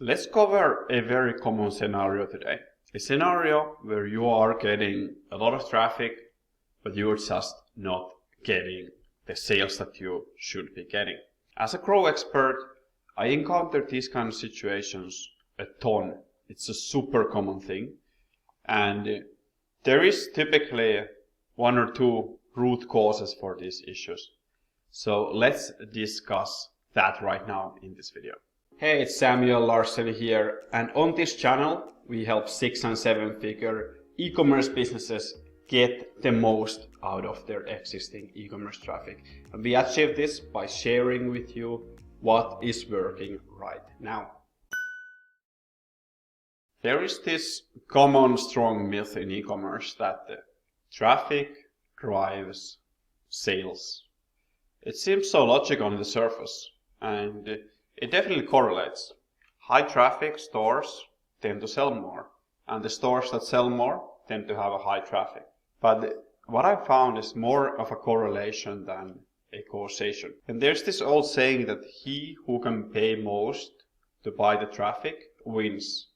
Let's cover a very common scenario today. A scenario where you are getting a lot of traffic, but you're just not getting the sales that you should be getting. As a Grow expert, I encounter these kind of situations a ton. It's a super common thing. And there is typically one or two root causes for these issues. So let's discuss that right now in this video. Hey, it's Samuel Larsen here, and on this channel we help 6- and 7-figure e-commerce businesses get the most out of their existing e-commerce traffic. And we achieve this by sharing with you what is working right now. There is this common strong myth in e-commerce that the traffic drives sales. It seems so logical on the surface, and it definitely correlates. High traffic stores tend to sell more, and the stores that sell more tend to have a high traffic. But what I found is more of a correlation than a causation. And there's this old saying that he who can pay most to buy the traffic wins.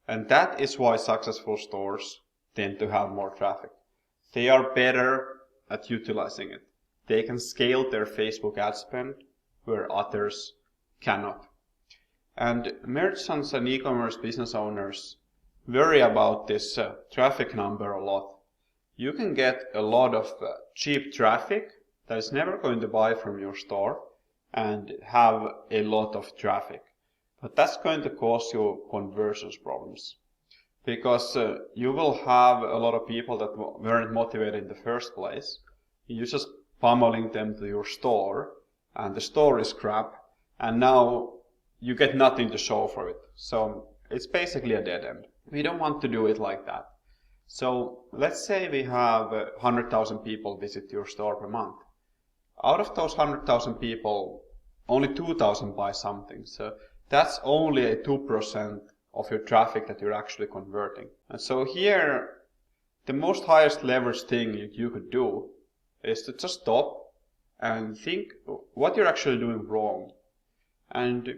And that is why successful stores tend to have more traffic. They are better at utilizing it. They can scale their Facebook ad spend where others cannot. And merchants and e-commerce business owners worry about this traffic number a lot. You can get a lot of cheap traffic that is never going to buy from your store and have a lot of traffic. But that's going to cause you conversions problems, because you will have a lot of people that weren't motivated in the first place. You're just pummeling them to your store, and the store is crap, and now you get nothing to show for it. So it's basically a dead end. We don't want to do it like that. So let's say we have 100,000 people visit your store per month. Out of those 100,000 people, only 2,000 buy something. So that's only a 2% of your traffic that you're actually converting. And so here, the most highest leverage thing you could do is to just stop and think what you're actually doing wrong. And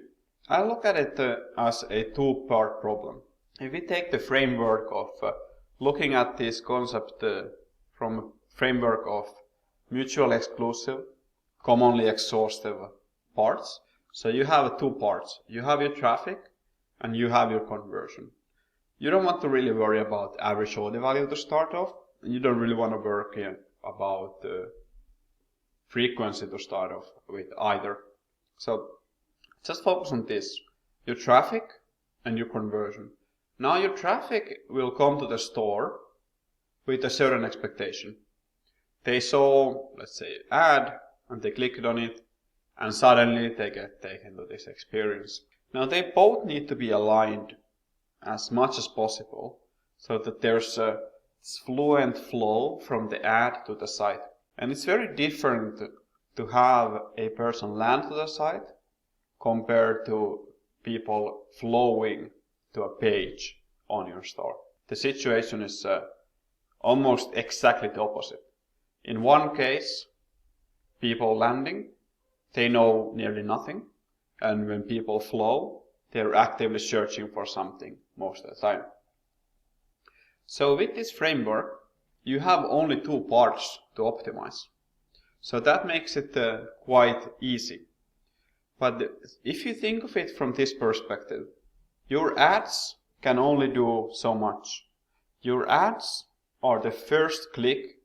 I look at it as a two-part problem. If we take the framework of looking at this concept from a framework of mutually exclusive, commonly exhaustive parts. So you have two parts. You have your traffic and you have your conversion. You don't want to really worry about average order value to start off. And you don't really want to work about frequency to start off with either. So just focus on this. Your traffic and your conversion. Now your traffic will come to the store with a certain expectation. They saw, let's say, ad, and they clicked on it, and suddenly they get taken to this experience. Now they both need to be aligned as much as possible so that there's a fluent flow from the ad to the site. And it's very different to have a person land to the site compared to people flowing to a page on your store. The situation is almost exactly the opposite. In one case, people landing, they know nearly nothing, and when people flow, they're actively searching for something most of the time. So with this framework, you have only two parts to optimize. So that makes it quite easy. But if you think of it from this perspective, your ads can only do so much. Your ads are the first click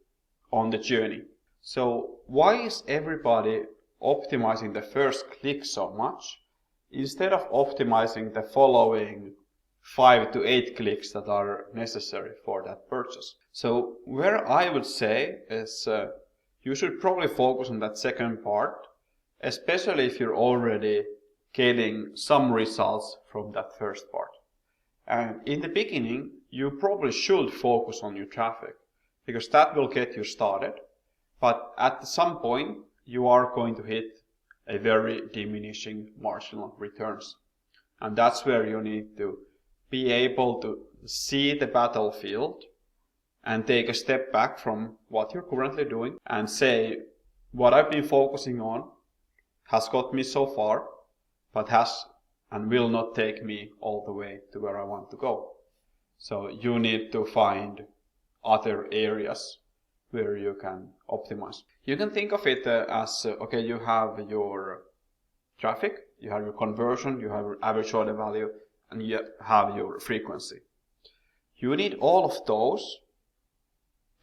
on the journey. So why is everybody optimizing the first click so much instead of optimizing the following 5 to 8 clicks that are necessary for that purchase? So where I would say is you should probably focus on that second part, especially if you're already getting some results from that first part. And in the beginning, you probably should focus on your traffic, because that will get you started. But at some point, you are going to hit a very diminishing marginal returns. And that's where you need to be able to see the battlefield and take a step back from what you're currently doing and say, what I've been focusing on has got me so far, but has and will not take me all the way to where I want to go. So you need to find other areas where you can optimize. You can think of it as, okay, you have your traffic, you have your conversion, you have your average order value, and you have your frequency. You need all of those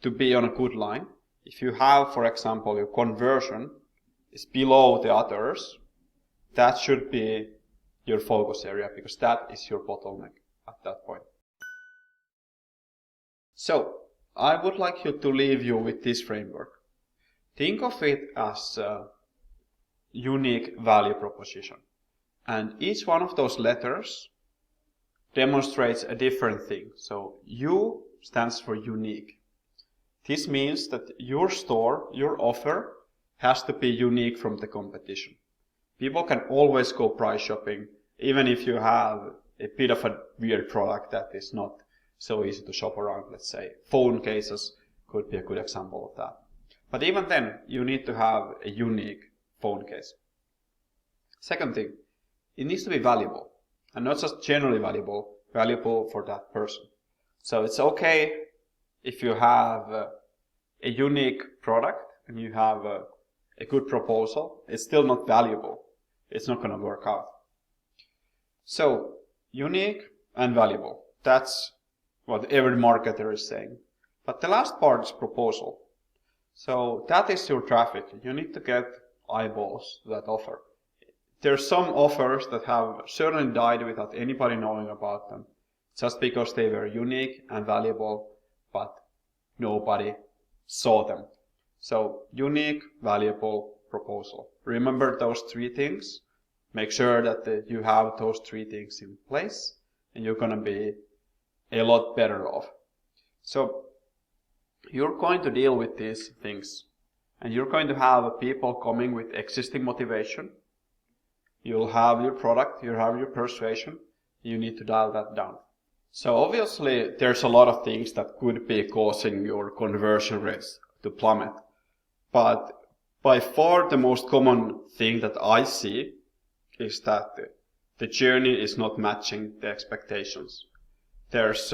to be on a good line. If you have, for example, your conversion is below the others, that should be your focus area, because that is your bottleneck at that point. So, I would like to leave you with this framework. Think of it as a unique value proposition. And each one of those letters demonstrates a different thing. So, U stands for unique. This means that your store, your offer, has to be unique from the competition. People can always go price shopping, even if you have a bit of a weird product that is not so easy to shop around. Let's say phone cases could be a good example of that. But even then, you need to have a unique phone case. Second thing, it needs to be valuable, and not just generally valuable for that person. So it's okay if you have a unique product and you have a good proposal. It's still not valuable. It's not going to work out. So unique and valuable. That's what every marketer is saying. But the last part is proposal. So that is your traffic. You need to get eyeballs to that offer. There's some offers that have certainly died without anybody knowing about them, just because they were unique and valuable, but nobody saw them. So unique, valuable, proposal. Remember those three things. Make sure that you have those three things in place, and you're going to be a lot better off. So you're going to deal with these things, and you're going to have people coming with existing motivation. You'll have your product, you'll have your persuasion. You need to dial that down. So obviously there's a lot of things that could be causing your conversion rates to plummet. But by far the most common thing that I see is that the journey is not matching the expectations. There's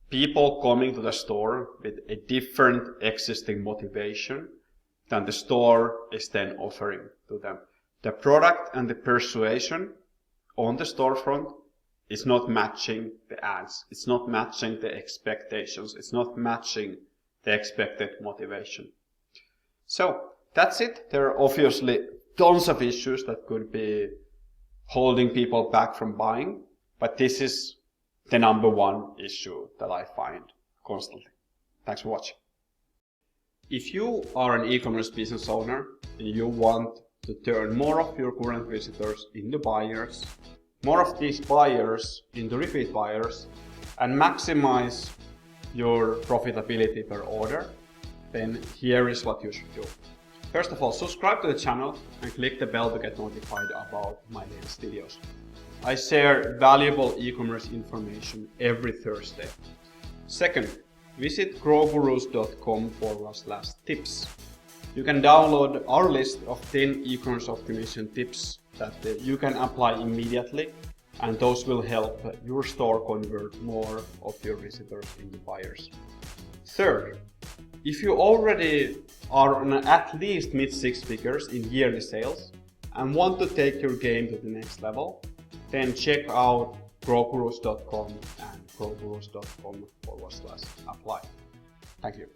people coming to the store with a different existing motivation than the store is then offering to them. The product and the persuasion on the storefront is not matching the ads. It's not matching the expectations. It's not matching the expected motivation. So that's it. There are obviously tons of issues that could be holding people back from buying, but this is the number one issue that I find constantly. Thanks for watching. If you are an e-commerce business owner and you want to turn more of your current visitors into buyers, more of these buyers into repeat buyers, and maximize your profitability per order, then here is what you should do. First of all, subscribe to the channel and click the bell to get notified about my latest videos. I share valuable e-commerce information every Thursday. Second, visit growgurus.com/tips. You can download our list of 10 e-commerce optimization tips that you can apply immediately, and those will help your store convert more of your visitors into buyers. Third, if you already are on at least mid six figures in yearly sales and want to take your game to the next level, then check out growgurus.com and growgurus.com/apply. Thank you.